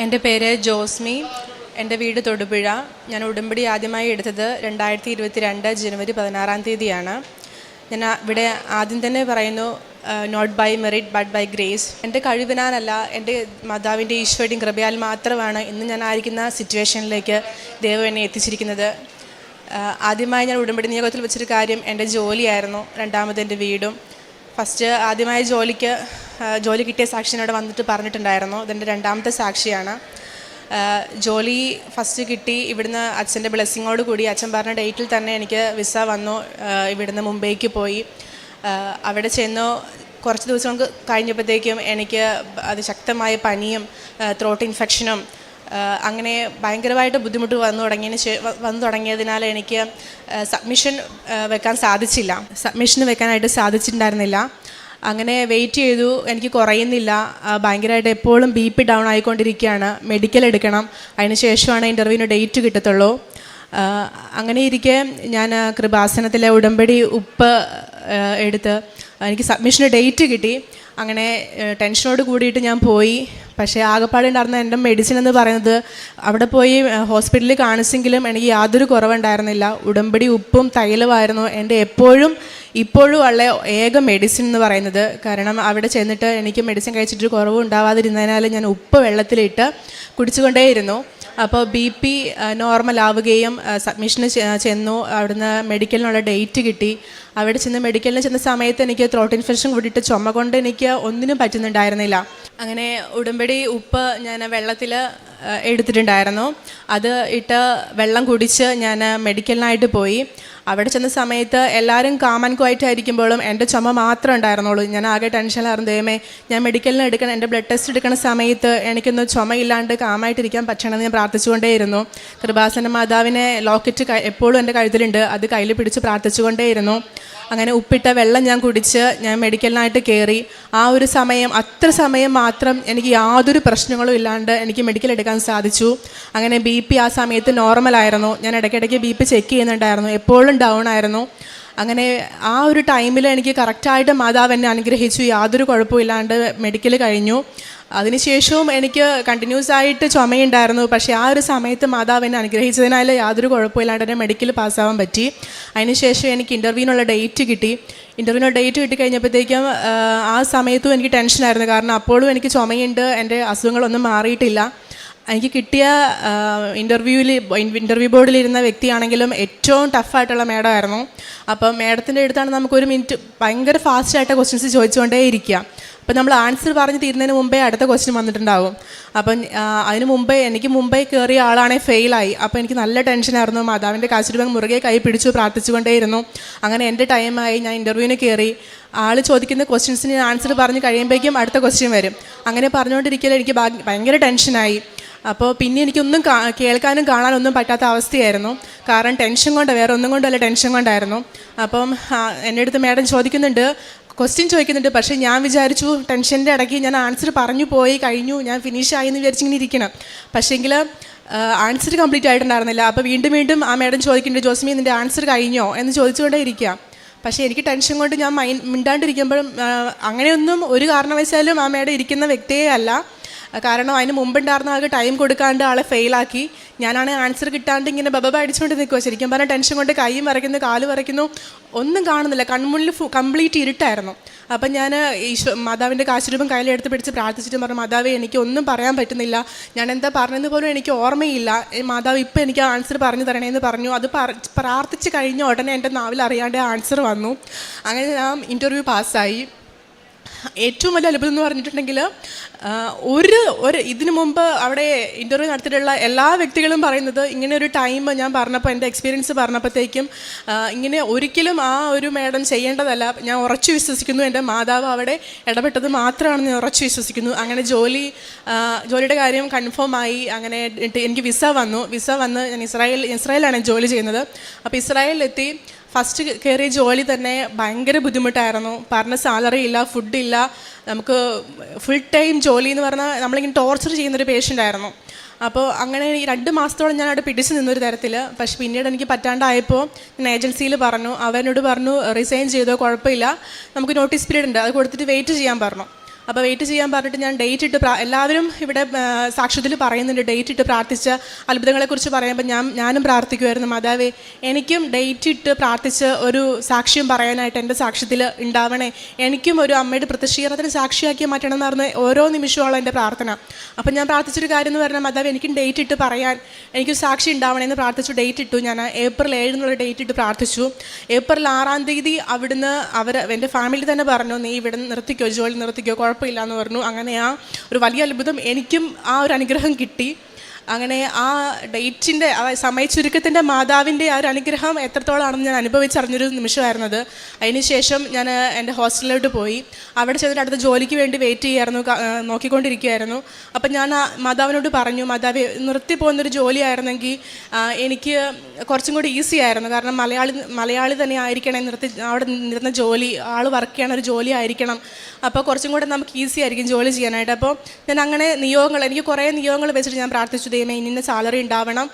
എൻ്റെ പേര് ജോസ്മി. എൻ്റെ വീട് തൊടുപുഴ. ഞാൻ ഉടമ്പടി ആദ്യമായി എടുത്തത് 2022 ജനുവരി 16 ഞാൻ ഇവിടെ ആദ്യം തന്നെ പറയുന്നു, not by merit but by grace. എൻ്റെ കഴിവിനാലല്ല, എൻ്റെ മാതാവിൻ്റെ ഈശോയുടെയും കൃപയാൽ മാത്രമാണ് ഇന്ന് ഞാൻ ആയിരിക്കുന്ന സിറ്റുവേഷനിലേക്ക് ദൈവം എന്നെ എത്തിച്ചിരിക്കുന്നത്. ആദ്യമായി ഞാൻ ഉടമ്പടി നിയോഗത്തിൽ വെച്ചൊരു കാര്യം എൻ്റെ ജോലിയായിരുന്നു. രണ്ടാമത് എൻ്റെ വീടും. ഫസ്റ്റ് ആദ്യമായി ജോലി കിട്ടിയ സാക്ഷി എന്നോട് വന്നിട്ട് പറഞ്ഞിട്ടുണ്ടായിരുന്നു. ഇതെൻ്റെ രണ്ടാമത്തെ സാക്ഷിയാണ്. ജോലി ഫസ്റ്റ് കിട്ടി. ഇവിടുന്ന് അച്ഛൻ്റെ ബ്ലെസ്സിങ്ങോട് കൂടി അച്ഛൻ പറഞ്ഞ ഡേറ്റിൽ തന്നെ എനിക്ക് വിസ വന്നു. ഇവിടുന്ന് മുംബൈക്ക് പോയി. അവിടെ ചെന്നു കുറച്ച് ദിവസം കഴിഞ്ഞപ്പോഴത്തേക്കും എനിക്ക് അതിശക്തമായ പനിയും ത്രോട്ട് ഇൻഫെക്ഷനും അങ്ങനെ ഭയങ്കരമായിട്ട് ബുദ്ധിമുട്ട് വന്നു തുടങ്ങിയതിനാൽ എനിക്ക് സബ്മിഷൻ വെക്കാനായിട്ട് സാധിച്ചിട്ടുണ്ടായിരുന്നില്ല. അങ്ങനെ വെയിറ്റ് ചെയ്തു. എനിക്ക് കുറയുന്നില്ല. ഭയങ്കരമായിട്ട് എപ്പോഴും BP ഡൗൺ ആയിക്കൊണ്ടിരിക്കുകയാണ്. മെഡിക്കൽ എടുക്കണം. അതിന് ശേഷമാണ് ഇൻ്റർവ്യൂവിന് ഡേറ്റ് കിട്ടത്തുള്ളൂ. അങ്ങനെ ഇരിക്കെ ഞാൻ കൃപാസനത്തിലെ ഉടമ്പടി ഉപ്പ് എടുത്ത് എനിക്ക് സബ്മിഷന് ഡേറ്റ് കിട്ടി. അങ്ങനെ ടെൻഷനോട് കൂടിയിട്ട് ഞാൻ പോയി. പക്ഷേ ആകെപ്പാടുണ്ടായിരുന്ന എൻ്റെ മെഡിസിൻ എന്ന് പറയുന്നത്, അവിടെ പോയി ഹോസ്പിറ്റലിൽ കാണിച്ചെങ്കിലും എനിക്ക് യാതൊരു കുറവുണ്ടായിരുന്നില്ല. ഉടമ്പടി ഉപ്പും തൈലമായിരുന്നു എൻ്റെ ഇപ്പോഴും ഉള്ള ഏക മെഡിസിൻ എന്ന് പറയുന്നത്. കാരണം അവിടെ ചെന്നിട്ട് എനിക്ക് മെഡിസിൻ കഴിച്ചിട്ട് കുറവ് ഉണ്ടാവാതിരുന്നതിനാൽ ഞാൻ ഉപ്പ് വെള്ളത്തിലിട്ട് കുടിച്ചുകൊണ്ടേയിരുന്നു. അപ്പോൾ BP നോർമൽ ആവുകയും സബ്മിഷന് ചെന്നു. അവിടുന്ന് മെഡിക്കലിനുള്ള ഡേറ്റ് കിട്ടി. അവിടെ മെഡിക്കലിന് ചെന്ന സമയത്ത് എനിക്ക് ത്രോട്ട് ഇൻഫെക്ഷൻ കൂടിയിട്ട് ചുമ കൊണ്ട് എനിക്ക് ഒന്നിനും പറ്റുന്നുണ്ടായിരുന്നില്ല. അങ്ങനെ ഉടമ്പടി ഉപ്പ് ഞാൻ വെള്ളത്തിൽ എടുത്തിട്ടുണ്ടായിരുന്നു. അത് ഇട്ട് വെള്ളം കുടിച്ച് ഞാൻ മെഡിക്കലിനായിട്ട് പോയി. അവിടെ ചെന്ന സമയത്ത് എല്ലാവരും കാം ആൻഡ് ക്വയറ്റ് ആയിരിക്കുമ്പോഴും എൻ്റെ ചുമ മാത്രമേ ഉണ്ടായിരുന്നുള്ളൂ. ഞാൻ ആകെ ടെൻഷനിലായിരുന്നു. ദൈവമേ, ഞാൻ മെഡിക്കലിന് എടുക്കണം, എൻ്റെ ബ്ലഡ് ടെസ്റ്റ് എടുക്കുന്ന സമയത്ത് എനിക്കൊന്ന് ചുമയില്ലാണ്ട് കാമായിട്ടിരിക്കാൻ പറ്റണമെന്ന് ഞാൻ പ്രാർത്ഥിച്ചുകൊണ്ടേയിരുന്നു. കൃപാസന മാതാവിനെ ലോക്കറ്റ് എപ്പോഴും എൻ്റെ കഴുത്തിലുണ്ട്. അത് കയ്യിൽ പിടിച്ച് പ്രാർത്ഥിച്ചുകൊണ്ടേയിരുന്നു. അങ്ങനെ ഉപ്പിട്ട വെള്ളം ഞാൻ കുടിച്ച് ഞാൻ മെഡിക്കലിനായിട്ട് കയറി. അത്ര സമയം മാത്രം എനിക്ക് യാതൊരു പ്രശ്നങ്ങളും ഇല്ലാണ്ട് എനിക്ക് മെഡിക്കൽ എടുക്കാൻ സാധിച്ചു. അങ്ങനെ BP ആ സമയത്ത് നോർമലായിരുന്നു. ഞാൻ ഇടയ്ക്കിടയ്ക്ക് BP ചെക്ക് ചെയ്യുന്നുണ്ടായിരുന്നു. എപ്പോഴും ഡൗൺ ആയിരുന്നു. അങ്ങനെ ആ ഒരു ടൈമിൽ എനിക്ക് കറക്റ്റായിട്ട് മാതാവ് എന്നെ അനുഗ്രഹിച്ചു. യാതൊരു കുഴപ്പമില്ലാണ്ട് മെഡിക്കൽ കഴിഞ്ഞു. അതിനുശേഷവും എനിക്ക് കണ്ടിന്യൂസ് ആയിട്ട് ചുമയുണ്ടായിരുന്നു. പക്ഷേ ആ ഒരു സമയത്ത് മാതാവ് എന്നെ അനുഗ്രഹിച്ചതിനാൽ യാതൊരു കുഴപ്പമില്ലാണ്ട് എന്നെ മെഡിക്കൽ പാസ്സാവാൻ പറ്റി. അതിനുശേഷം എനിക്ക് ഇൻ്റർവ്യൂവിനുള്ള ഡേറ്റ് കിട്ടി. ഇൻ്റർവ്യൂവിനുള്ള ഡേറ്റ് കിട്ടിക്കഴിഞ്ഞപ്പോഴത്തേക്കും ആ സമയത്തും എനിക്ക് ടെൻഷനായിരുന്നു. കാരണം അപ്പോഴും എനിക്ക് ചുമയുണ്ട്, എൻ്റെ അസുഖങ്ങളൊന്നും മാറിയിട്ടില്ല. എനിക്ക് കിട്ടിയ ഇൻ്റർവ്യൂ ബോർഡിലിരുന്ന വ്യക്തിയാണെങ്കിലും ഏറ്റവും ടഫായിട്ടുള്ള മേഡമായിരുന്നു. അപ്പം മേഡത്തിൻ്റെ അടുത്താണ് നമുക്കൊരു മിനിറ്റ് ഭയങ്കര ഫാസ്റ്റായിട്ട് ക്വസ്റ്റ്യൻസ് ചോദിച്ചുകൊണ്ടേ ഇരിക്കുക. അപ്പം നമ്മൾ ആൻസർ പറഞ്ഞ് തീരുന്നതിന് മുമ്പേ അടുത്ത ക്വസ്റ്റ്യൻ വന്നിട്ടുണ്ടാകും. അപ്പം എനിക്ക് മുമ്പേ കയറിയ ആളാണെങ്കിൽ ഫെയിലായി. അപ്പോൾ എനിക്ക് നല്ല ടെൻഷനായിരുന്നു. മാതാവിൻ്റെ കാശുരൂപം മുറുകെ കൈ പിടിച്ചു പ്രാർത്ഥിച്ചുകൊണ്ടേയിരുന്നു. അങ്ങനെ എൻ്റെ ടൈമായി. ഞാൻ ഇൻ്റർവ്യൂവിന് കയറി. ആൾ ചോദിക്കുന്ന ക്വസ്റ്റ്യൻസിന് ആൻസർ പറഞ്ഞ് കഴിയുമ്പോഴേക്കും അടുത്ത ക്വസ്റ്റ്യൻ വരും. അങ്ങനെ പറഞ്ഞുകൊണ്ടിരിക്കൽ എനിക്ക് ഭയങ്കര ടെൻഷനായി. അപ്പോൾ പിന്നെ എനിക്കൊന്നും കേൾക്കാനും കാണാനൊന്നും പറ്റാത്ത അവസ്ഥയായിരുന്നു. കാരണം ടെൻഷൻ കൊണ്ട്, വേറെ ഒന്നും കൊണ്ടല്ല, ടെൻഷൻ കൊണ്ടായിരുന്നു. അപ്പം എൻ്റെ അടുത്ത് മാഡം ക്വസ്റ്റ്യൻ ചോദിക്കുന്നുണ്ട്. പക്ഷേ ഞാൻ വിചാരിച്ചു ടെൻഷൻ്റെ ഇടയ്ക്ക് ഞാൻ ആൻസർ പറഞ്ഞു പോയി കഴിഞ്ഞു, ഞാൻ ഫിനിഷായി എന്ന് വിചാരിച്ചിങ്ങനെ ഇരിക്കണം. പക്ഷേങ്കിൽ ആൻസർ കംപ്ലീറ്റ് ആയിട്ടുണ്ടായിരുന്നില്ല. അപ്പോൾ വീണ്ടും ആ മാഡം ചോദിക്കുന്നുണ്ട്, ജോസ്മി നിൻ്റെ ആൻസർ കഴിഞ്ഞോ എന്ന് ചോദിച്ചുകൊണ്ടേ ഇരിക്കുക. പക്ഷേ എനിക്ക് ടെൻഷൻ കൊണ്ട് ഞാൻ മിണ്ടാണ്ടിരിക്കുമ്പോഴും അങ്ങനെയൊന്നും ഒരു കാരണവശാലും ആ മാഡം ഇരിക്കുന്ന വ്യക്തിയേ അല്ല. കാരണം അതിന് മുമ്പുണ്ടായിരുന്ന ആൾക്ക് ടൈം കൊടുക്കാണ്ട് ആളെ ഫെയിലാക്കി. ഞാനാണെങ്കിൽ ആൻസർ കിട്ടാണ്ട് ഇങ്ങനെ ബബ അടിച്ചുകൊണ്ട് നിൽക്കുക. ശരിക്കും പറഞ്ഞാൽ ടെൻഷൻ കൊണ്ട് കൈയും വരയ്ക്കുന്നു, കാല് വരയ്ക്കുന്നു, ഒന്നും കാണുന്നില്ല. കൺമുന്നിൽ കംപ്ലീറ്റ് ഇരുട്ടായിരുന്നു. അപ്പം ഞാൻ മാതാവിൻ്റെ കാശുരൂപം കയ്യിലെടുത്ത് പിടിച്ച് പ്രാർത്ഥിച്ചിട്ട് പറഞ്ഞു, മാതാവേ എനിക്ക് ഒന്നും പറയാൻ പറ്റുന്നില്ല, ഞാൻ എന്താ പറഞ്ഞതെന്ന് പോലും എനിക്ക് ഓർമ്മയില്ല. മാതാവ് ഇപ്പം എനിക്ക് ആൻസർ പറഞ്ഞു തരണേന്ന് പറഞ്ഞു. അത് പ്രാർത്ഥിച്ച് കഴിഞ്ഞ ഉടനെ എൻ്റെ നാവിൽ അറിയാണ്ട് ആൻസർ വന്നു. അങ്ങനെ ഞാൻ ഇൻ്റർവ്യൂ പാസ്സായി. ഏറ്റവും വലിയ അത്ഭുതം എന്ന് പറഞ്ഞിട്ടുണ്ടെങ്കിൽ ഇതിനു മുമ്പ് അവിടെ ഇൻ്റർവ്യൂ നടത്തിയിട്ടുള്ള എല്ലാ വ്യക്തികളും പറയുന്നത്, ഇങ്ങനെ ഒരു ടൈം ഞാൻ പറഞ്ഞപ്പോൾ, എൻ്റെ എക്സ്പീരിയൻസ് പറഞ്ഞപ്പോഴത്തേക്കും ഇങ്ങനെ ഒരിക്കലും ആ ഒരു മാഡം ചെയ്യേണ്ടതല്ല. ഞാൻ ഉറച്ചു വിശ്വസിക്കുന്നു എൻ്റെ മാതാവ് അവിടെ ഇടപെട്ടത് മാത്രമാണെന്ന് ഞാൻ ഉറച്ചു വിശ്വസിക്കുന്നു. അങ്ങനെ ജോലിയുടെ കാര്യം കൺഫേം ആയി. അങ്ങനെ എനിക്ക് വിസ വന്ന് ഞാൻ ഇസ്രായേലാണ് ജോലി ചെയ്യുന്നത്. അപ്പോൾ ഇസ്രായേലിലെത്തി. ഫസ്റ്റ് കയറിയ ജോലി തന്നെ ഭയങ്കര ബുദ്ധിമുട്ടായിരുന്നു. പറഞ്ഞ സാലറി ഇല്ല, ഫുഡില്ല. നമുക്ക് ഫുൾ ടൈം ജോലി എന്ന് പറഞ്ഞാൽ നമ്മളിങ്ങനെ ടോർച്ചർ ചെയ്യുന്നൊരു പേഷ്യൻ്റ് ആയിരുന്നു. അപ്പോൾ അങ്ങനെ 2 മാസത്തോളം ഞാൻ അവിടെ പിടിച്ച് നിന്നൊരു തരത്തിൽ. പക്ഷെ പിന്നീട് എനിക്ക് പറ്റാണ്ടായപ്പോൾ ഞാൻ ഏജൻസിയിൽ അവനോട് പറഞ്ഞു റിസൈൻ ചെയ്തോ കുഴപ്പമില്ല, നമുക്ക് നോട്ടീസ് പീരീഡ് ഉണ്ട്, അത് കൊടുത്തിട്ട് വെയിറ്റ് ചെയ്യാൻ പറഞ്ഞു. അപ്പോൾ വെയിറ്റ് ചെയ്യാൻ പറഞ്ഞിട്ട് ഞാൻ ഡേറ്റ് ഇട്ട് എല്ലാവരും ഇവിടെ സാക്ഷ്യത്തിൽ പറയുന്നുണ്ട് ഡേറ്റ് ഇട്ട് പ്രാർത്ഥിച്ച അത്ഭുതങ്ങളെക്കുറിച്ച് പറയുമ്പോൾ ഞാനും പ്രാർത്ഥിക്കുമായിരുന്നു, മാതാവേ എനിക്കും ഡേറ്റ് ഇട്ട് പ്രാർത്ഥിച്ച് ഒരു സാക്ഷ്യം പറയാനായിട്ട് എൻ്റെ സാക്ഷ്യത്തിൽ ഉണ്ടാവണേ, എനിക്കും ഒരു അമ്മയുടെ പ്രത്യക്ഷീകരണത്തിന് സാക്ഷിയാക്കി മാറ്റണം എന്നായിരുന്നു ഓരോ നിമിഷമുള്ള എൻ്റെ പ്രാർത്ഥന. അപ്പം ഞാൻ പ്രാർത്ഥിച്ചൊരു കാര്യം എന്ന് പറഞ്ഞാൽ, മാതാവ് എനിക്കും ഡേറ്റ് ഇട്ട് പറയാൻ എനിക്കൊരു സാക്ഷി ഉണ്ടാവണമെന്ന് പ്രാർത്ഥിച്ചു. ഡേറ്റ് ഇട്ടു. ഞാൻ ഏപ്രിൽ 7 എന്നുള്ള ഡേറ്റ് ഇട്ട് പ്രാർത്ഥിച്ചു. ഏപ്രിൽ 6-ാം തീയതി അവിടുന്ന് എൻ്റെ ഫാമിലി തന്നെ പറഞ്ഞു, നീ ഇവിടെ നിർത്തിക്കോ, ജോലി നിർത്തിക്കോ, കുഴപ്പമില്ല എന്ന് പറഞ്ഞു. അങ്ങനെ ആ ഒരു വലിയ അത്ഭുതം എനിക്കും ആ ഒരു അനുഗ്രഹം കിട്ടി. അങ്ങനെ ആ ഡേറ്റിൻ്റെ സമയ ചുരുക്കത്തിൻ്റെ മാതാവിൻ്റെ ആ ഒരു അനുഗ്രഹം എത്രത്തോളമാണെന്ന് ഞാൻ അനുഭവിച്ചറിഞ്ഞൊരു നിമിഷമായിരുന്നത്. അതിനുശേഷം ഞാൻ എൻ്റെ ഹോസ്റ്റലിലോട്ട് പോയി. അവിടെ ചെന്നിട്ട് അടുത്ത ജോലിക്ക് വേണ്ടി വെയിറ്റ് ചെയ്യായിരുന്നു, നോക്കിക്കൊണ്ടിരിക്കുകയായിരുന്നു. അപ്പം ഞാൻ മാതാവിനോട് പറഞ്ഞു, മാതാവ് നിർത്തി പോകുന്നൊരു ജോലിയായിരുന്നെങ്കിൽ എനിക്ക് കുറച്ചും കൂടി ഈസി ആയിരുന്നു. കാരണം മലയാളി തന്നെ ആയിരിക്കണം, അവിടെ നിന്നിരുന്ന ജോലി, ആൾ വർക്ക് ചെയ്യണ ഒരു ജോലി ആയിരിക്കണം. അപ്പോൾ കുറച്ചും കൂടെ നമുക്ക് ഈസി ആയിരിക്കും ജോലി ചെയ്യാനായിട്ട്. അപ്പോൾ ഞാൻ അങ്ങനെ എനിക്ക് കുറേ നിയോഗങ്ങൾ വെച്ചിട്ട് ഞാൻ പ്രാർത്ഥിച്ചു, ദൈവമേ ഇന്ന സാലറി ഉണ്ടാവണം,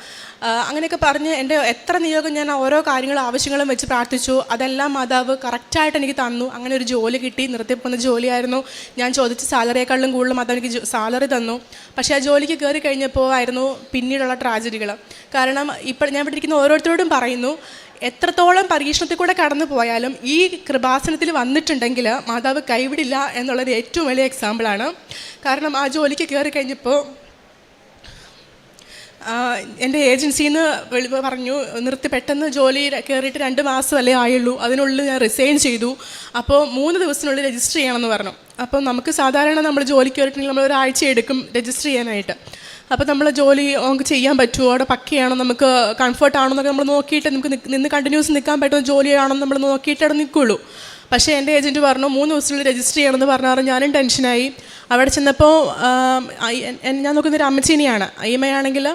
അങ്ങനെയൊക്കെ പറഞ്ഞ് എൻ്റെ എത്ര നിയോഗം ഞാൻ ഓരോ കാര്യങ്ങളും ആവശ്യങ്ങളും വെച്ച് പ്രാർത്ഥിച്ചു. അതെല്ലാം മാതാവ് കറക്റ്റായിട്ട് എനിക്ക് തന്നു. അങ്ങനെ ഒരു ജോലി കിട്ടി, നിർത്തിപ്പോകുന്ന ജോലിയായിരുന്നു. ഞാൻ ചോദിച്ച സാലറിയേക്കാളും കൂടുതൽ മാതാവ് എനിക്ക് സാലറി തന്നു. പക്ഷേ ആ ജോലിക്ക് കയറി കഴിഞ്ഞപ്പോൾ ആയിരുന്നു പിന്നീടുള്ള ട്രാജഡികൾ. കാരണം ഇപ്പോൾ ഞാൻ ഇവിടെ ഇരിക്കുന്ന ഓരോരുത്തരോടും പറയുന്നു, എത്രത്തോളം പരീക്ഷണത്തിൽ കൂടെ കടന്നു പോയാലും ഈ കൃപാസനത്തിൽ വന്നിട്ടുണ്ടെങ്കിൽ മാതാവ് കൈവിടില്ല എന്നുള്ളത് ഏറ്റവും വലിയ എക്സാമ്പിളാണ്. കാരണം ആ ജോലിക്ക് കയറി കഴിഞ്ഞപ്പോൾ എൻ്റെ ഏജൻസിയിൽ നിന്ന് പറഞ്ഞു പെട്ടെന്ന് ജോലി കയറിയിട്ട് 2 മാസമല്ലേ ആയുള്ളൂ, അതിനുള്ളിൽ ഞാൻ റിസൈൻ ചെയ്തു. അപ്പോൾ 3 ദിവസത്തിനുള്ളിൽ രജിസ്റ്റർ ചെയ്യണമെന്ന് പറഞ്ഞു. അപ്പോൾ നമുക്ക് സാധാരണ നമ്മൾ ജോലിക്ക് കയറിയിട്ടുണ്ടെങ്കിൽ നമ്മൾ ഒരാഴ്ച എടുക്കും രജിസ്റ്റർ ചെയ്യാനായിട്ട്. അപ്പോൾ നമ്മൾ ജോലി നമുക്ക് ചെയ്യാൻ പറ്റുമോ, അവിടെ പക്കയാണോ, നമുക്ക് കംഫർട്ടാണോ എന്നൊക്കെ നമ്മൾ നോക്കിയിട്ട് നമുക്ക് നിന്ന് കണ്ടിന്യൂസ് നിൽക്കാൻ പറ്റുന്ന ജോലിയാണോ നമ്മൾ നോക്കിയിട്ട് അവിടെ നിൽക്കുള്ളൂ. പക്ഷേ എൻ്റെ ഏജൻറ്റ് പറഞ്ഞു 3 ദിവസത്തിനുള്ളിൽ രജിസ്റ്റർ ചെയ്യണമെന്ന് പറഞ്ഞാൽ ഞാനും ടെൻഷനായി. അവിടെ ചെന്നപ്പോൾ ഞാൻ നോക്കുന്നൊരു അമ്മച്ചീനിയാണ്. അയ്യമ്മയാണെങ്കിൽ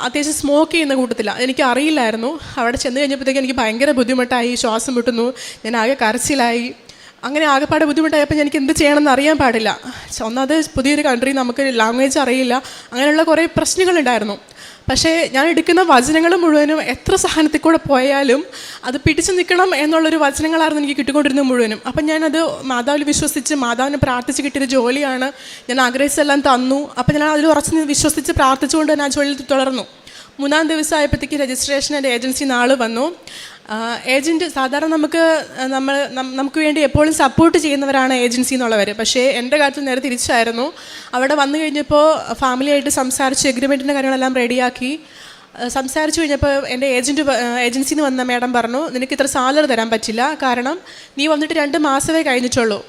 അത്യാവശ്യം സ്മോക്ക് ചെയ്യുന്ന കൂട്ടത്തില്ല. എനിക്ക് അറിയില്ലായിരുന്നു. അവിടെ ചെന്ന് കഴിഞ്ഞപ്പോഴത്തേക്ക് എനിക്ക് ഭയങ്കര ബുദ്ധിമുട്ടായി, ശ്വാസം മുട്ടുന്നു, ഞാൻ ആകെ കരച്ചിലായി. അങ്ങനെ ആകെപ്പാടെ ബുദ്ധിമുട്ടായപ്പോൾ എനിക്ക് എന്ത് ചെയ്യണമെന്ന് അറിയാൻ പാടില്ല. ഒന്നാമത് പുതിയൊരു കൺട്രി, നമുക്ക് ലാംഗ്വേജ് അറിയില്ല, അങ്ങനെയുള്ള കുറേ പ്രശ്നങ്ങളുണ്ടായിരുന്നു. പക്ഷേ ഞാൻ എടുക്കുന്ന വചനങ്ങൾ മുഴുവനും എത്ര സഹനത്തിൽ കൂടെ പോയാലും അത് പിടിച്ചു നിൽക്കണം എന്നുള്ളൊരു വചനങ്ങളായിരുന്നു എനിക്ക് കിട്ടിക്കൊണ്ടിരുന്നത് മുഴുവനും. അപ്പം ഞാനത് മാതാവിൽ വിശ്വസിച്ച്, മാതാവിനെ പ്രാർത്ഥിച്ച് കിട്ടിയൊരു ജോലിയാണ്, ഞാൻ ആഗ്രഹിച്ചെല്ലാം തന്നു. അപ്പം ഞാൻ അതിൽ ഉറച്ച് വിശ്വസിച്ച് പ്രാർത്ഥിച്ചുകൊണ്ട് ഞാൻ ജോലിയിൽ തുടർന്നു. 3-ാം ദിവസം ആയപ്പോഴത്തേക്ക് രജിസ്ട്രേഷൻ എൻ്റെ ഏജൻസി നാൾ വന്നു. ഏജൻറ്റ് സാധാരണ നമുക്ക് വേണ്ടി എപ്പോഴും സപ്പോർട്ട് ചെയ്യുന്നവരാണ് ഏജൻസി എന്നുള്ളവർ. പക്ഷേ എൻ്റെ കാര്യത്തിൽ നേരെ തിരിച്ചായിരുന്നു. അവിടെ വന്നു കഴിഞ്ഞപ്പോൾ ഫാമിലിയായിട്ട് സംസാരിച്ച് എഗ്രിമെൻറ്റിൻ്റെ കാര്യങ്ങളെല്ലാം റെഡിയാക്കി സംസാരിച്ചു കഴിഞ്ഞപ്പോൾ എൻ്റെ ഏജൻസിയിൽ നിന്ന് വന്ന മേഡം പറഞ്ഞു, നിനക്ക് ഇത്ര സാലറി തരാൻ പറ്റില്ല, കാരണം നീ വന്നിട്ട് 2 മാസമേ കഴിഞ്ഞിട്ടുള്ളൂ.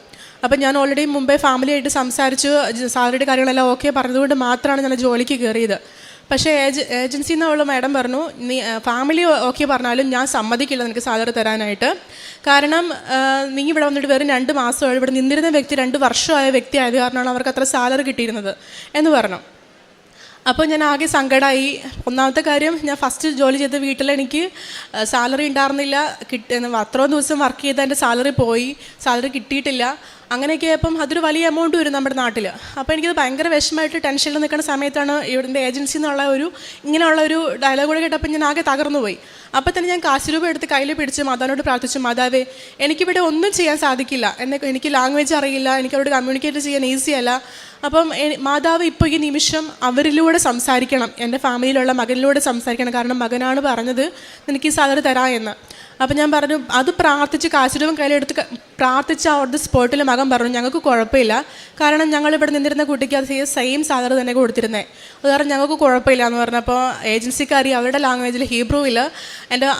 അപ്പം ഞാൻ ഓൾറെഡി മുമ്പേ ഫാമിലിയായിട്ട് സംസാരിച്ചു, സാലറിയുടെ കാര്യങ്ങളെല്ലാം ഓക്കെ പറഞ്ഞതുകൊണ്ട് മാത്രമാണ് ഞാൻ ജോലിക്ക് കയറിയത്. പക്ഷേ ഏജൻസിയിൽ നിന്നുള്ള മാഡം പറഞ്ഞു, നീ ഫാമിലി ഓക്കെ പറഞ്ഞാലും ഞാൻ സമ്മതിക്കില്ല നിനക്ക് സാലറി തരാനായിട്ട്. കാരണം നീ ഇവിടെ വന്നിട്ട് വെറും 2 മാസമാണ്, ഇവിടെ നിന്നിരുന്ന വ്യക്തി 2 വർഷമായ വ്യക്തി ആയത് കാരണമാണ് അവർക്ക് അത്ര സാലറി കിട്ടിയിരുന്നത് എന്ന് പറഞ്ഞു. അപ്പോൾ ഞാൻ ആകെ സങ്കടമായി. ഒന്നാമത്തെ കാര്യം, ഞാൻ ഫസ്റ്റ് ജോലി ചെയ്ത വീട്ടിൽ എനിക്ക് സാലറി ഉണ്ടായിരുന്നില്ല. അത്രയും ദിവസം വർക്ക് ചെയ്താൽ എൻ്റെ സാലറി പോയി, സാലറി കിട്ടിയിട്ടില്ല. അങ്ങനെയൊക്കെ ആയപ്പം അതൊരു വലിയ എമൗണ്ട് വരും നമ്മുടെ നാട്ടിൽ. അപ്പോൾ എനിക്കത് ഭയങ്കര വിഷമമായിട്ട് ടെൻഷനിൽ നിൽക്കുന്ന സമയത്താണ് ഇവിടെ ഏജൻസി എന്നുള്ള ഇങ്ങനെയുള്ള ഒരു ഡയലോഗ് കൂടെ കേട്ടപ്പോൾ ഞാൻ ആകെ തകർന്നു പോയി. അപ്പോൾ തന്നെ ഞാൻ കാശ് രൂപ എടുത്ത് കയ്യിൽ പിടിച്ച് മാതാവിനോട് പ്രാർത്ഥിച്ചു, മാതാവേ എനിക്കിവിടെ ഒന്നും ചെയ്യാൻ സാധിക്കില്ല, എനിക്ക് ലാംഗ്വേജ് അറിയില്ല, എനിക്കവരോട് കമ്മ്യൂണിക്കേറ്റ് ചെയ്യാൻ ഈസിയല്ല. അപ്പം മാതാവ് ഇപ്പോൾ ഈ നിമിഷം അവരിലൂടെ സംസാരിക്കണം, എൻ്റെ ഫാമിലിയിലുള്ള മകനിലൂടെ സംസാരിക്കണം. കാരണം മകനാണ് പറഞ്ഞത് എനിക്ക് ഈ സാലറി തരാം എന്ന്. അപ്പം ഞാൻ പറഞ്ഞു, അത് പ്രാർത്ഥിച്ച് കാശുരൂപം കയ്യിലെടുത്ത് പ്രാർത്ഥിച്ച് അവിടുത്തെ സ്പോട്ടിൽ മകൻ പറഞ്ഞു, ഞങ്ങൾക്ക് കുഴപ്പമില്ല, കാരണം ഞങ്ങളിവിടെ നിന്നിരുന്ന കുട്ടിക്ക് അത് സെയിം സാലറി തന്നെ കൊടുത്തിരുന്നത്, ഉദാഹരണം ഞങ്ങൾക്ക് കുഴപ്പമില്ല എന്ന് പറഞ്ഞപ്പോൾ ഏജൻസിക്കാരി അവരുടെ ലാംഗ്വേജിൽ ഹീബ്രുവിൽ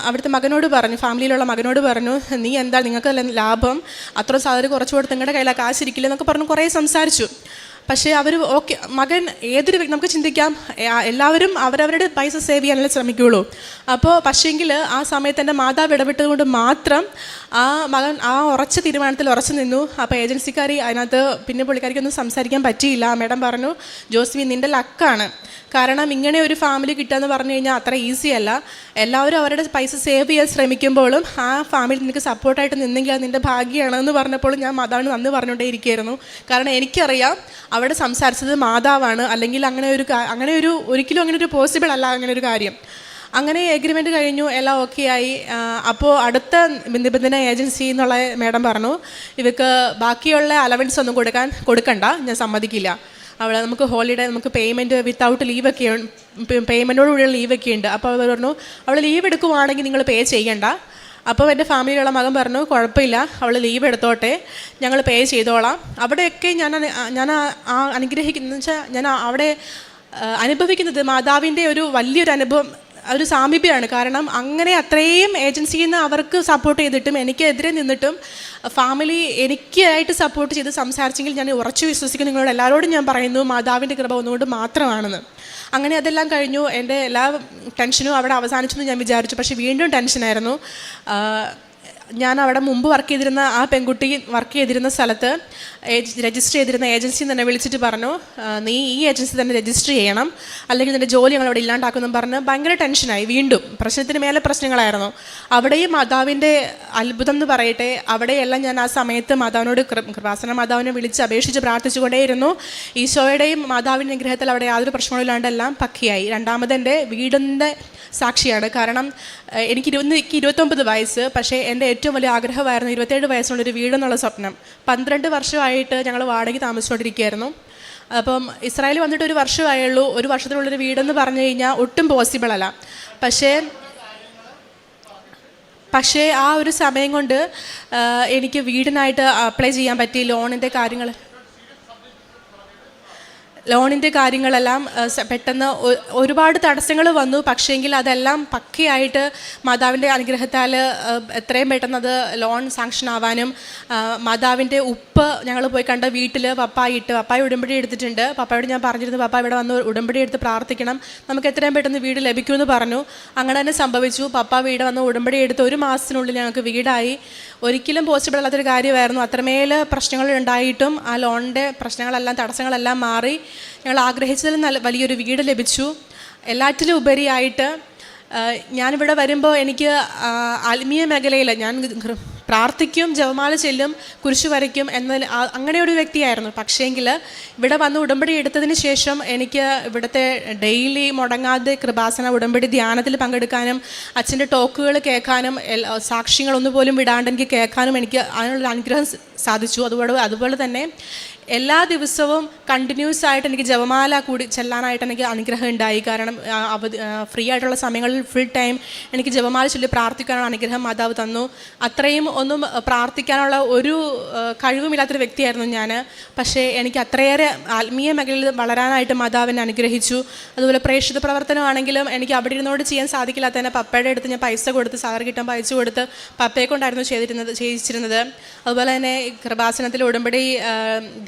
അവിടുത്തെ മകനോട് പറഞ്ഞു, ഫാമിലിയിലുള്ള മകനോട് പറഞ്ഞു, നീ എന്താ നിങ്ങൾക്ക് ലാഭം, അത്ര സാലറി കുറച്ച് കൊടുത്ത് നിങ്ങളുടെ കയ്യിൽ കാശിരിക്കില്ല എന്നൊക്കെ പറഞ്ഞു കുറേ സംസാരിച്ചു. പക്ഷേ അവർ ഓക്കെ, മകൻ ഏതൊരു നമുക്ക് ചിന്തിക്കാം എല്ലാവരും അവരവരുടെ പൈസ സേവ് ചെയ്യാനല്ലേ ശ്രമിക്കുകയുള്ളൂ. അപ്പോൾ പക്ഷേങ്കിൽ ആ സമയത്ത് എൻ്റെ മാതാവ് ഇടപെട്ടതുകൊണ്ട് മാത്രം ആ മകൻ ആ ഉറച്ച തീരുമാനത്തിൽ ഉറച്ചു നിന്നു. അപ്പോൾ ഏജൻസിക്കാരി അതിനകത്ത് പിന്നെ പുള്ളിക്കാരിക്കൊന്നും സംസാരിക്കാൻ പറ്റിയില്ല. മേഡം പറഞ്ഞു, ജോസ്മി നിൻ്റെ ലക്കാണ്, കാരണം ഇങ്ങനെ ഒരു ഫാമിലി കിട്ടുകയെന്ന് പറഞ്ഞു കഴിഞ്ഞാൽ അത്ര ഈസി അല്ല. എല്ലാവരും അവരുടെ പൈസ സേവ് ചെയ്യാൻ ശ്രമിക്കുമ്പോഴും ആ ഫാമിലി നിനക്ക് സപ്പോർട്ടായിട്ട് നിന്നെങ്കിൽ അത് നിൻ്റെ ഭാഗ്യമാണെന്ന് പറഞ്ഞപ്പോൾ ഞാൻ മാതാവിന് നന്ദി പറഞ്ഞുകൊണ്ടേ ഇരിക്കുകയായിരുന്നു. കാരണം എനിക്കറിയാം അവിടെ സംസാരിച്ചത് മാതാവാണ്, അല്ലെങ്കിൽ അങ്ങനെ ഒരു ഒരിക്കലും അങ്ങനെ ഒരു പോസിബിൾ അല്ല അങ്ങനെ ഒരു കാര്യം. അങ്ങനെ എഗ്രിമെൻറ്റ് കഴിഞ്ഞു, എല്ലാം ഓക്കെ ആയി. അപ്പോൾ അടുത്ത നിബന്ധന ഏജൻസി എന്നുള്ള മേഡം പറഞ്ഞു, ഇവർക്ക് ബാക്കിയുള്ള അലവൻസ് ഒന്നും കൊടുക്കണ്ട, ഞാൻ സമ്മതിക്കില്ല. അവിടെ നമുക്ക് ഹോളിഡേ, നമുക്ക് പേയ്മെൻറ്റ് വിത്തൗട്ട് ലീവൊക്കെ, പേയ്മെൻറ്റോടുകൂടിയുള്ള ലീവൊക്കെ ഉണ്ട്. അപ്പോൾ അവർ പറഞ്ഞു, അവൾ ലീവ് എടുക്കുവാണെങ്കിൽ നിങ്ങൾ പേ ചെയ്യണ്ട. അപ്പോൾ എൻ്റെ ഫാമിലിയിലുള്ള മകൻ പറഞ്ഞു, കുഴപ്പമില്ല, അവൾ ലീവ് എടുത്തോട്ടെ, ഞങ്ങൾ പേ ചെയ്തോളാം. അവിടെയൊക്കെ ഞാൻ അനുഗ്രഹിക്കുന്ന വെച്ചാൽ ഞാൻ അവിടെ അനുഭവിക്കുന്നത് മാതാവിൻ്റെ ഒരു വലിയൊരു അനുഭവം, ഒരു സാമീപ്യമാണ്. കാരണം അങ്ങനെ അത്രയും ഏജൻസിയിൽ നിന്ന് അവർക്ക് സപ്പോർട്ട് ചെയ്തിട്ടും എനിക്കെതിരെ നിന്നിട്ടും ഫാമിലി എനിക്കായിട്ട് സപ്പോർട്ട് ചെയ്ത് സംസാരിച്ചെങ്കിൽ ഞാൻ ഉറച്ചു വിശ്വസിക്കുന്നു. നിങ്ങളോട് എല്ലാവരോടും ഞാൻ പറയുന്നു, മാതാവിൻ്റെ കൃപ ഒന്നുകൊണ്ട് മാത്രമാണെന്ന്. അങ്ങനെ അതെല്ലാം കഴിഞ്ഞു. എൻ്റെ എല്ലാ ടെൻഷനും അവിടെ അവസാനിച്ചെന്ന് ഞാൻ വിചാരിച്ചു. പക്ഷേ വീണ്ടും ടെൻഷനായിരുന്നു. ഞാൻ അവിടെ മുമ്പ് വർക്ക് ചെയ്തിരുന്ന ആ പെൺകുട്ടി വർക്ക് ചെയ്തിരുന്ന സ്ഥലത്ത് രജിസ്റ്റർ ചെയ്തിരുന്ന ഏജൻസി തന്നെ വിളിച്ചിട്ട് പറഞ്ഞു, നീ ഈ ഏജൻസി തന്നെ രജിസ്റ്റർ ചെയ്യണം, അല്ലെങ്കിൽ നിൻ്റെ ജോലി ഞങ്ങൾ അവിടെ ഇല്ലാണ്ടാക്കുമെന്നും പറഞ്ഞ് ഭയങ്കര ടെൻഷനായി. വീണ്ടും പ്രശ്നത്തിന് മേലെ പ്രശ്നങ്ങളായിരുന്നു. അവിടെയും മാതാവിൻ്റെ അത്ഭുതം എന്ന് പറയട്ടെ, അവിടെയെല്ലാം ഞാൻ ആ സമയത്ത് മാതാവിനോട് കൃപാസന മാതാവിനെ വിളിച്ച് അപേക്ഷിച്ച് പ്രാർത്ഥിച്ചുകൊണ്ടേയിരുന്നു. ഈശോയുടെയും മാതാവിൻ്റെ അനുഗ്രഹത്തിൽ അവിടെ യാതൊരു പ്രശ്നങ്ങളില്ലാണ്ട് എല്ലാം പക്കയായി. രണ്ടാമത് എൻ്റെ വീടിൻ്റെ സാക്ഷിയാണ്. കാരണം എനിക്ക് 29 വയസ്സ്, പക്ഷേ എൻ്റെ ഏറ്റവും വലിയ ആഗ്രഹമായിരുന്നു 27 വയസ്സുള്ളൊരു വീടെന്നുള്ള സ്വപ്നം. 12 വർഷമായിട്ട് ഞങ്ങൾ വാടകയ്ക്ക് താമസിച്ചുകൊണ്ടിരിക്കുകയായിരുന്നു. അപ്പം ഇസ്രായേൽ വന്നിട്ട് 1 വർഷമായുള്ളൂ. 1 വർഷത്തിനുള്ളൊരു വീടെന്ന് പറഞ്ഞു കഴിഞ്ഞാൽ ഒട്ടും പോസിബിൾ അല്ല. പക്ഷേ ആ ഒരു സമയം കൊണ്ട് എനിക്ക് വീടിനായിട്ട് അപ്ലൈ ചെയ്യാൻ പറ്റി. ലോണിൻ്റെ കാര്യങ്ങളെല്ലാം പെട്ടെന്ന് ഒരുപാട് തടസ്സങ്ങൾ വന്നു. പക്ഷേങ്കിൽ അതെല്ലാം പക്കയായിട്ട് മാതാവിൻ്റെ അനുഗ്രഹത്താൽ എത്രയും പെട്ടെന്ന് അത് ലോൺ സാങ്ഷൻ ആവാനും, മാതാവിൻ്റെ ഉപ്പ് ഞങ്ങൾ പോയി കണ്ട വീട്ടിൽ പപ്പായ ഉടമ്പടി എടുത്തിട്ടുണ്ട്. പപ്പായോട് ഞാൻ പറഞ്ഞിരുന്നു, പപ്പ ഇവിടെ വന്ന് ഉടമ്പടി എടുത്ത് പ്രാർത്ഥിക്കണം, നമുക്ക് എത്രയും പെട്ടെന്ന് വീട് ലഭിക്കുമെന്ന് പറഞ്ഞു. അങ്ങനെ തന്നെ സംഭവിച്ചു. പപ്പ വീട് വന്ന് ഉടമ്പടി എടുത്ത് 1 മാസത്തിനുള്ളിൽ ഞങ്ങൾക്ക് വീടായി. ഒരിക്കലും പോസിബിൾ അല്ലാത്തൊരു കാര്യമായിരുന്നു. അത്രമേൽ പ്രശ്നങ്ങൾ ഉണ്ടായിട്ടും ആ ലോണിൻ്റെ പ്രശ്നങ്ങളെല്ലാം, തടസ്സങ്ങളെല്ലാം മാറി ഞങ്ങൾ ആഗ്രഹിച്ചതിൽ വലിയൊരു വീട് ലഭിച്ചു. എല്ലാറ്റിലും ഉപരിയായിട്ട് ഞാനിവിടെ വരുമ്പോൾ എനിക്ക് ആത്മീയ മേഖലയിൽ ഞാൻ പ്രാർത്ഥിക്കും, ജപമാല ചെല്ലും, കുരിശു വരയ്ക്കും അങ്ങനെ ഒരു വ്യക്തിയായിരുന്നു. പക്ഷേങ്കിൽ ഇവിടെ വന്ന് ഉടമ്പടി എടുത്തതിന് ശേഷം എനിക്ക് ഇവിടുത്തെ ഡെയിലി മുടങ്ങാതെ കൃപാസന ഉടമ്പടി ധ്യാനത്തിൽ പങ്കെടുക്കാനും, അച്ഛൻ്റെ ടോക്കുകൾ കേൾക്കാനും, സാക്ഷ്യങ്ങളൊന്നുപോലും വിടാണ്ട് എനിക്ക് കേൾക്കാനും എനിക്ക് അതിനുള്ള അനുഗ്രഹം സാധിച്ചു. അതുപോലെ തന്നെ എല്ലാ ദിവസവും കണ്ടിന്യൂസ് ആയിട്ട് എനിക്ക് ജപമാല കൂടി ചെല്ലാനായിട്ട് എനിക്ക് അനുഗ്രഹം ഉണ്ടായി. കാരണം ഫ്രീ ആയിട്ടുള്ള സമയങ്ങളിൽ ഫുൾ ടൈം എനിക്ക് ജപമാല ചൊല്ലി പ്രാർത്ഥിക്കാനുള്ള അനുഗ്രഹം മാതാവ് തന്നു. അത്രയും ഒന്നും പ്രാർത്ഥിക്കാനുള്ള ഒരു കഴിവുമില്ലാത്തൊരു വ്യക്തിയായിരുന്നു ഞാൻ. പക്ഷേ എനിക്ക് അത്രയേറെ ആത്മീയ മേഖലയിൽ വളരാനായിട്ട് മാതാവിനെ അനുഗ്രഹിച്ചു. അതുപോലെ പ്രേക്ഷിത പ്രവർത്തനമാണെങ്കിലും എനിക്ക് അവിടെ ഇരുന്നോട് ചെയ്യാൻ സാധിക്കില്ലാത്തതിനെ പപ്പയുടെ അടുത്ത് ഞാൻ പൈസ കൊടുത്ത്, സാർ കിട്ടുമ്പോൾ അയച്ചു കൊടുത്ത് പപ്പയെ കൊണ്ടായിരുന്നു ചെയ്യിച്ചിരുന്നത്. അതുപോലെ തന്നെ കൃപാസനത്തിൽ ഉടമ്പടി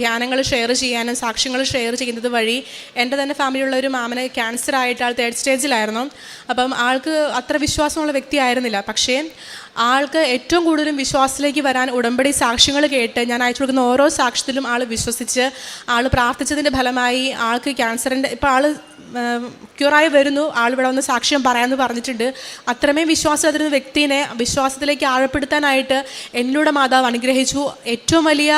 ധ്യാനങ്ങൾ ഷെയർ ചെയ്യാനും സാക്ഷ്യങ്ങൾ ഷെയർ ചെയ്യുന്നത് വഴി എൻ്റെ തന്നെ ഫാമിലിയുള്ള ഒരു മാമന് ക്യാൻസർ ആയിട്ട് ആൾ 3rd സ്റ്റേജിലായിരുന്നു. അപ്പം ആൾക്ക് അത്ര വിശ്വാസമുള്ള വ്യക്തിയായിരുന്നില്ല. പക്ഷേ ആൾക്ക് ഏറ്റവും കൂടുതലും വിശ്വാസത്തിലേക്ക് വരാൻ ഉടമ്പടി സാക്ഷ്യങ്ങൾ കേട്ട് ഞാൻ അയച്ചു കൊടുക്കുന്ന ഓരോ സാക്ഷ്യത്തിലും ആൾ വിശ്വസിച്ച്, ആൾ പ്രാർത്ഥിച്ചതിൻ്റെ ഫലമായി ആൾക്ക് ക്യാൻസറിൻ്റെ ഇപ്പോൾ ആൾ ക്യൂറായി വരുന്നു. ആളിവിടെ വന്ന് സാക്ഷ്യം പറയാമെന്ന് പറഞ്ഞിട്ടുണ്ട്. അത്രമേ വിശ്വാസം തരുന്ന വ്യക്തിനെ വിശ്വാസത്തിലേക്ക് ആഴപ്പെടുത്താനായിട്ട് എന്നിലൂടെ മാതാവ് അനുഗ്രഹിച്ചു. ഏറ്റവും വലിയ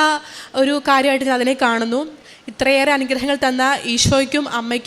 ഒരു കാര്യമായിട്ട് ഞാൻ അതിനെ കാണുന്നു. ഇത്രയേറെ അനുഗ്രഹങ്ങൾ തന്ന ഈശോയ്ക്കും അമ്മയ്ക്കും